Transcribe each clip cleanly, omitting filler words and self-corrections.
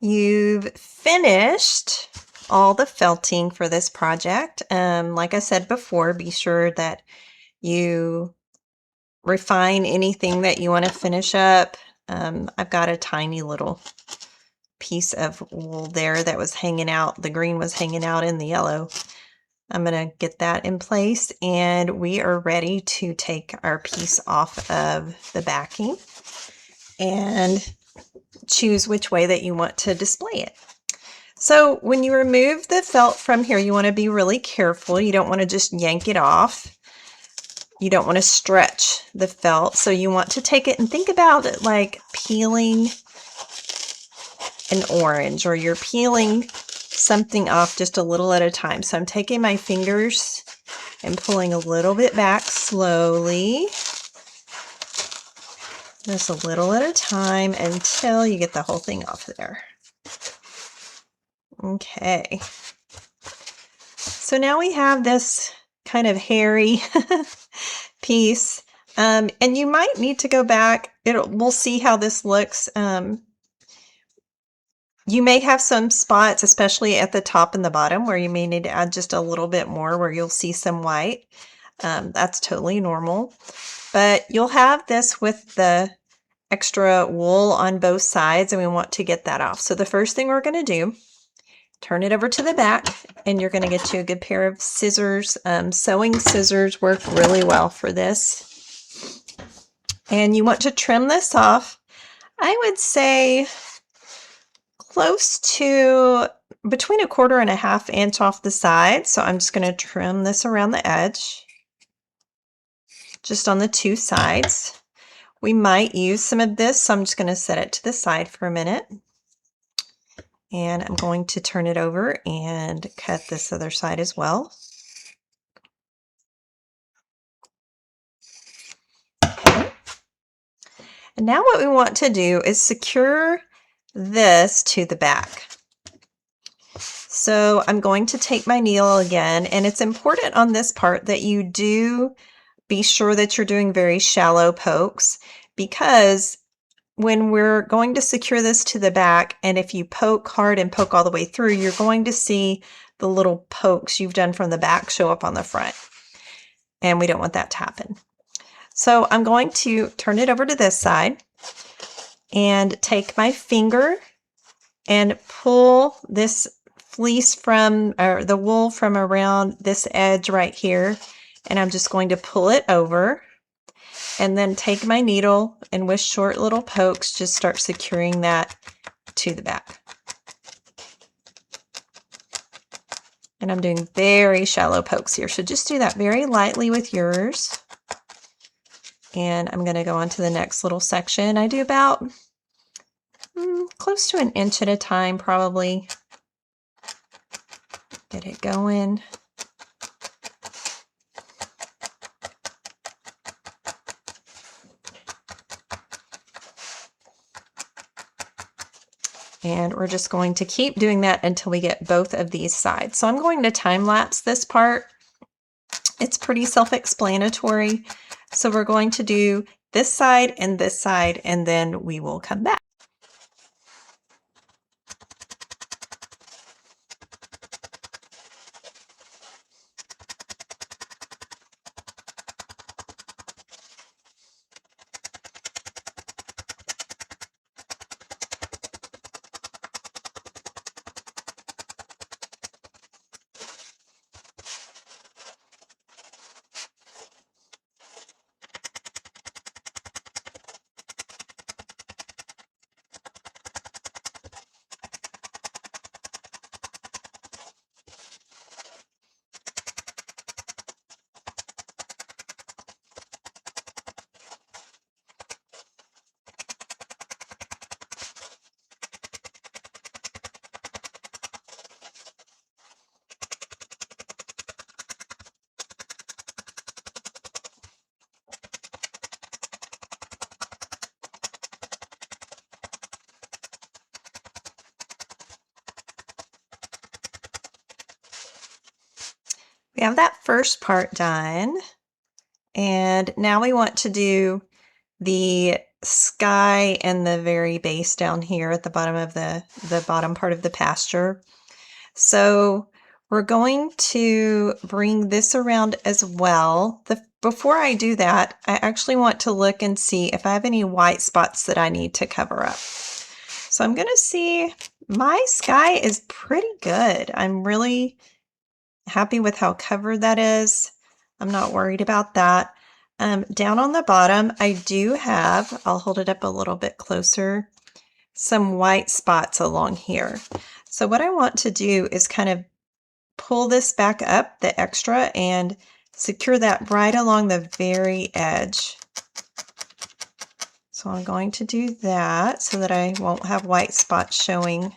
You've finished all the felting for this project. Like I said before, be sure that you refine anything that you want to finish up. I've got a tiny little piece of wool there that was hanging out. The green was hanging out in the yellow. I'm going to get that in place, and we are ready to take our piece off of the backing and choose which way that you want to display it. So when you remove the felt from here, you want to be really careful. You don't want to just yank it off. You don't want to stretch the felt. So you want to take it and think about it like peeling an orange, or you're peeling something off just a little at a time. So I'm taking my fingers and pulling a little bit back slowly, just a little at a time until you get the whole thing off there. Okay. So now we have this kind of hairy piece, and you might need to go back. We'll see how this looks. You may have some spots, especially at the top and the bottom, where you may need to add just a little bit more, where you'll see some white. That's totally normal. But you'll have this with the extra wool on both sides, and we want to get that off. So the first thing we're going to do, turn it over to the back, and you're going to get you a good pair of scissors. Sewing scissors work really well for this. And you want to trim this off, I would say close to between 1/4 and 1/2 inch off the side. So I'm just going to trim this around the edge, just on the two sides. We might use some of this, so I'm just going to set it to the side for a minute. And I'm going to turn it over and cut this other side as well. Okay. And now what we want to do is secure this to the back. So I'm going to take my needle again, and it's important on this part that you do be sure that you're doing very shallow pokes, because when we're going to secure this to the back, and if you poke hard and poke all the way through, you're going to see the little pokes you've done from the back show up on the front. And we don't want that to happen. So I'm going to turn it over to this side and take my finger and pull this fleece from, or the wool from around this edge right here. And I'm just going to pull it over, and then take my needle and with short little pokes, just start securing that to the back. And I'm doing very shallow pokes here, so just do that very lightly with yours. And I'm going to go on to the next little section. I do about close to 1 inch at a time, probably. Get it going. And we're just going to keep doing that until we get both of these sides. So I'm going to time lapse this part. It's pretty self-explanatory. So we're going to do this side, and then we will come back. We have that first part done, and now we want to do the sky and the very base down here at the bottom of the bottom part of the pasture. So we're going to bring this around as well. Before I do that, I actually want to look and see if I have any white spots that I need to cover up. So I'm going to see, my sky is pretty good. I'm really happy with how covered that is. I'm not worried about that. Down on the bottom, I do have, I'll hold it up a little bit closer, some white spots along here. So what I want to do is kind of pull this back up, the extra, and secure that right along the very edge. So I'm going to do that so that I won't have white spots showing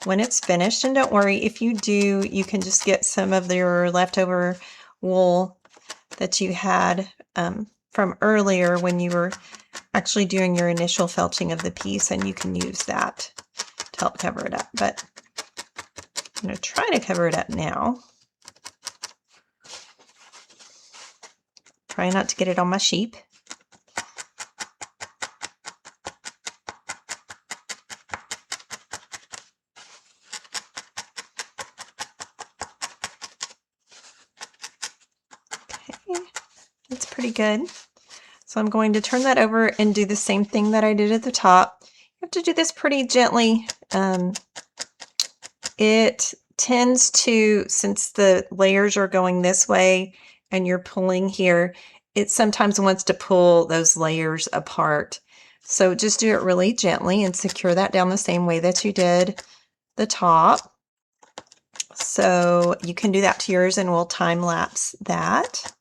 when it's finished. And don't worry, if you do, you can just get some of your leftover wool that you had from earlier when you were actually doing your initial felting of the piece, and you can use that to help cover it up. But I'm going to try to cover it up now. Try not to get it on my sheep. Okay, that's pretty good. So I'm going to turn that over and do the same thing that I did at the top. You have to do this pretty gently. It tends to, since the layers are going this way and you're pulling here, it sometimes wants to pull those layers apart. So just do it really gently and secure that down the same way that you did the top. So you can do that to yours, and we'll time lapse that.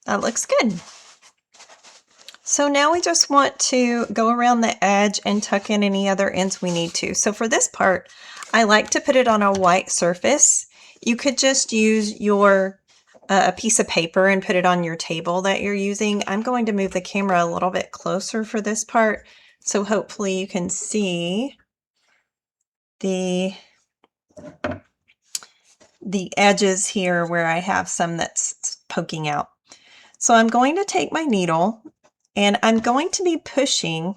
That looks good. So now we just want to go around the edge and tuck in any other ends we need to. So for this part, I like to put it on a white surface. You could just use your a piece of paper and put it on your table that you're using. I'm going to move the camera a little bit closer for this part, so hopefully you can see the edges here where I have some that's poking out. So I'm going to take my needle and I'm going to be pushing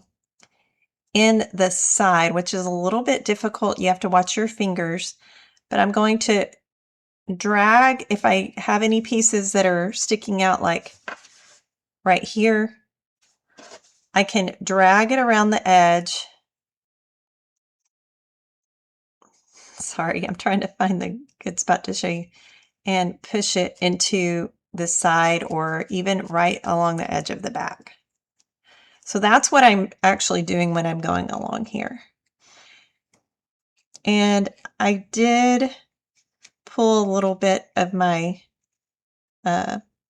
in the side, which is a little bit difficult. You have to watch your fingers, but I'm going to drag, if I have any pieces that are sticking out like right here, I can drag it around the edge. Sorry, I'm trying to find the good spot to show you, and push it into the side or even right along the edge of the back. So that's what I'm actually doing when I'm going along here. And I did pull a little bit of my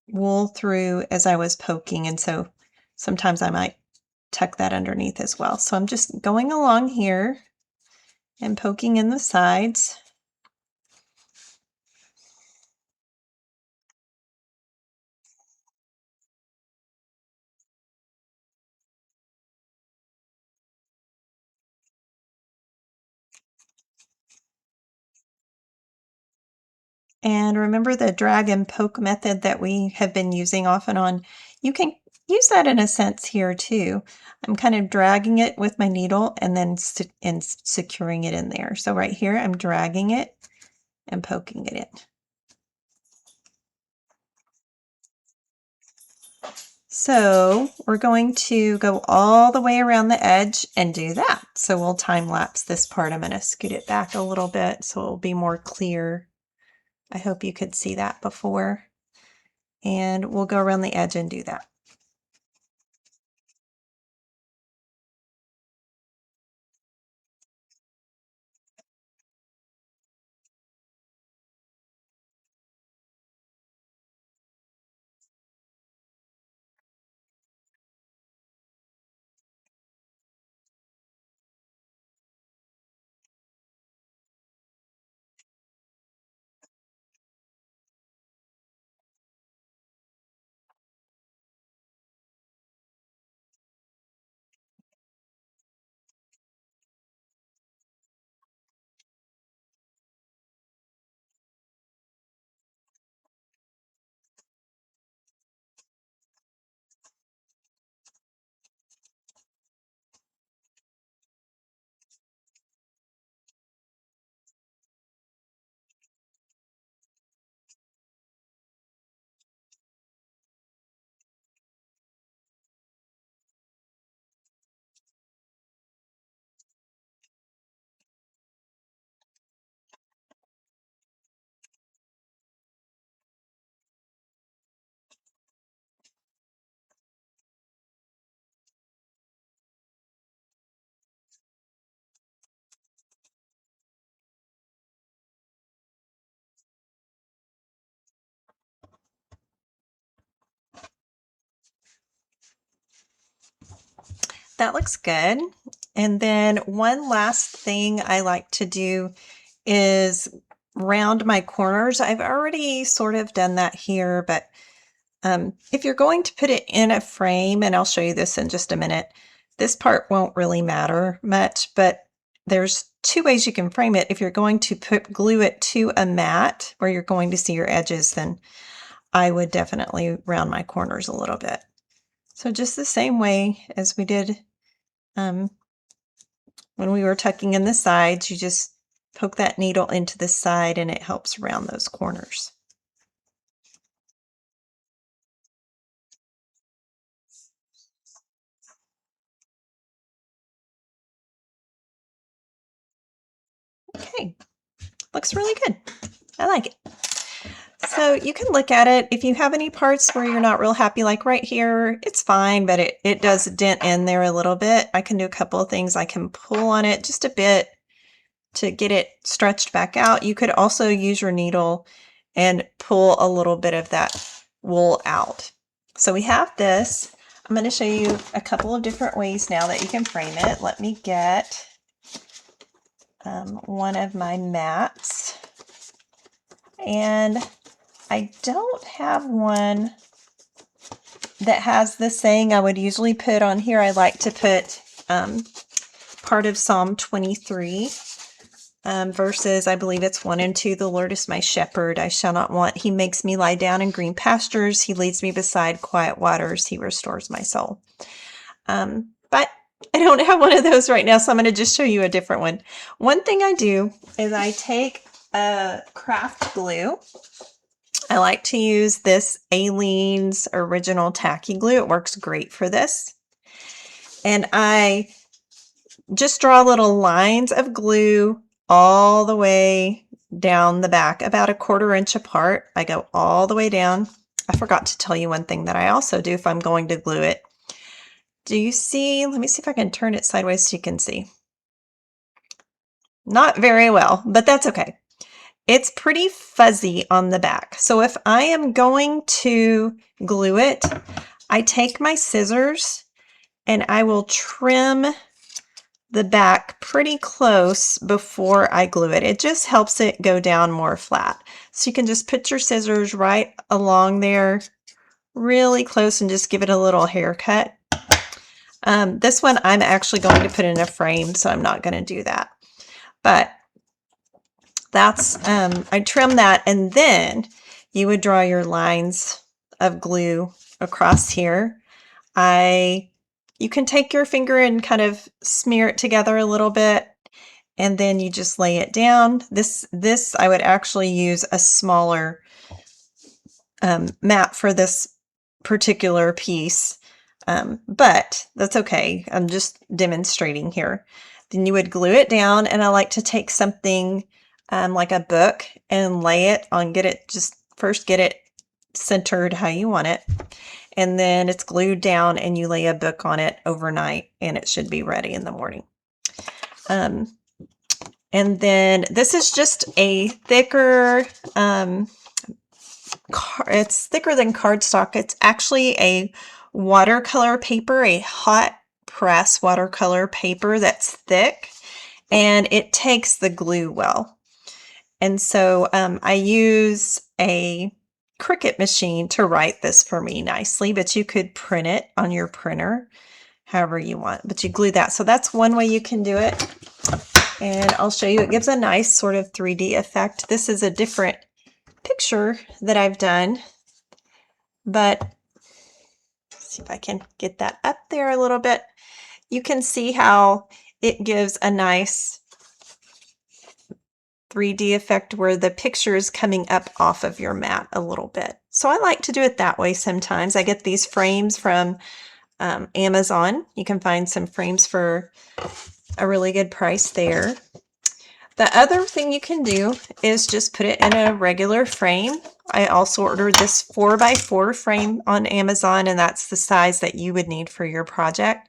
wool through as I was poking, and so sometimes I might tuck that underneath as well. So I'm just going along here and poking in the sides. And remember the drag and poke method that we have been using off and on. You can use that in a sense here too. I'm kind of dragging it with my needle and then securing it in there. So right here, I'm dragging it and poking it in. So we're going to go all the way around the edge and do that. So we'll time lapse this part. I'm going to scoot it back a little bit so it'll be more clear. I hope you could see that before. And we'll go around the edge and do that. That looks good. And then one last thing I like to do is round my corners. I've already sort of done that here, but if you're going to put it in a frame, and I'll show you this in just a minute, this part won't really matter much, but there's two ways you can frame it. If you're going to glue it to a mat where you're going to see your edges, then I would definitely round my corners a little bit. So just the same way as we did when we were tucking in the sides, you just poke that needle into the side and it helps round those corners. Okay, looks really good. I like it. So you can look at it. If you have any parts where you're not real happy, like right here, it's fine, but it does dent in there a little bit. I can do a couple of things. I can pull on it just a bit to get it stretched back out. You could also use your needle and pull a little bit of that wool out. So we have this. I'm going to show you a couple of different ways now that you can frame it. Let me get one of my mats. And I don't have one that has the saying I would usually put on here. I like to put part of Psalm 23. Verses, I believe it's 1 and 2. The Lord is my shepherd, I shall not want. He makes me lie down in green pastures. He leads me beside quiet waters. He restores my soul. But I don't have one of those right now, so I'm going to just show you a different one. One thing I do is I take a craft glue. I like to use this Aleene's Original Tacky Glue. It works great for this. And I just draw little lines of glue all the way down the back, about 1/4 inch apart. I go all the way down. I forgot to tell you one thing that I also do if I'm going to glue it. Do you see? Let me see if I can turn it sideways so you can see. Not very well, but that's okay. It's pretty fuzzy on the back. So if I am going to glue it, I take my scissors and I will trim the back pretty close before I glue it. It just helps it go down more flat. So you can just put your scissors right along there really close and just give it a little haircut. This one I'm actually going to put in a frame, so I'm not going to do that. But that's, I trim that, and then you would draw your lines of glue across here. You can take your finger and kind of smear it together a little bit, and then you just lay it down. This I would actually use a smaller mat for this particular piece. But that's okay. I'm just demonstrating here. Then you would glue it down, and I like to take something like a book and lay it on, first get it centered how you want it. And then it's glued down and you lay a book on it overnight and it should be ready in the morning. And then this is just a thicker, it's thicker than cardstock. It's actually a watercolor paper, a hot press watercolor paper that's thick, and it takes the glue well. And so I use a Cricut machine to write this for me nicely, but you could print it on your printer however you want, but you glue that. So that's one way you can do it. And I'll show you, it gives a nice sort of 3D effect. This is a different picture that I've done, but let's see if I can get that up there a little bit. You can see how it gives a nice 3D effect where the picture is coming up off of your mat a little bit. So I like to do it that way sometimes. I get these frames from Amazon. You can find some frames for a really good price there. The other thing you can do is just put it in a regular frame. I also ordered this 4x4 frame on Amazon, and that's the size that you would need for your project.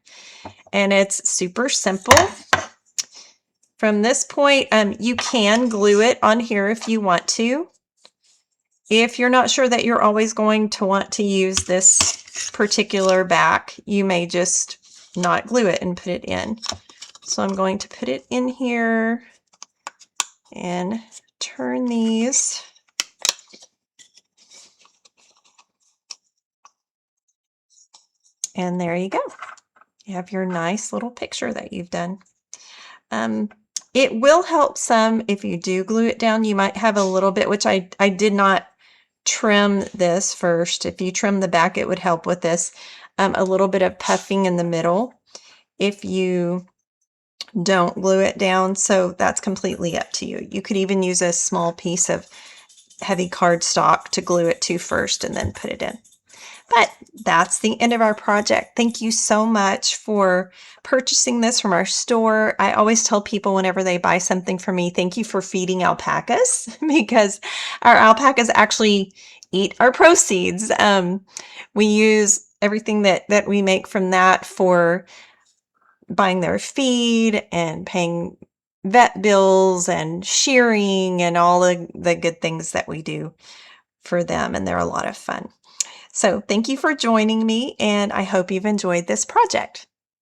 And it's super simple. From this point, you can glue it on here if you want to. If you're not sure that you're always going to want to use this particular back, you may just not glue it and put it in. So I'm going to put it in here and turn these. And there you go. You have your nice little picture that you've done. It will help some if you do glue it down. You might have a little bit, which I did not trim this first. If you trim the back, it would help with this. A little bit of puffing in the middle if you don't glue it down. So that's completely up to you. You could even use a small piece of heavy cardstock to glue it to first and then put it in. But that's the end of our project. Thank you so much for purchasing this from our store. I always tell people whenever they buy something from me, thank you for feeding alpacas, because our alpacas actually eat our proceeds. We use everything that we make from that for buying their feed and paying vet bills and shearing and all the good things that we do for them, and they're a lot of fun. So thank you for joining me, and I hope you've enjoyed this project.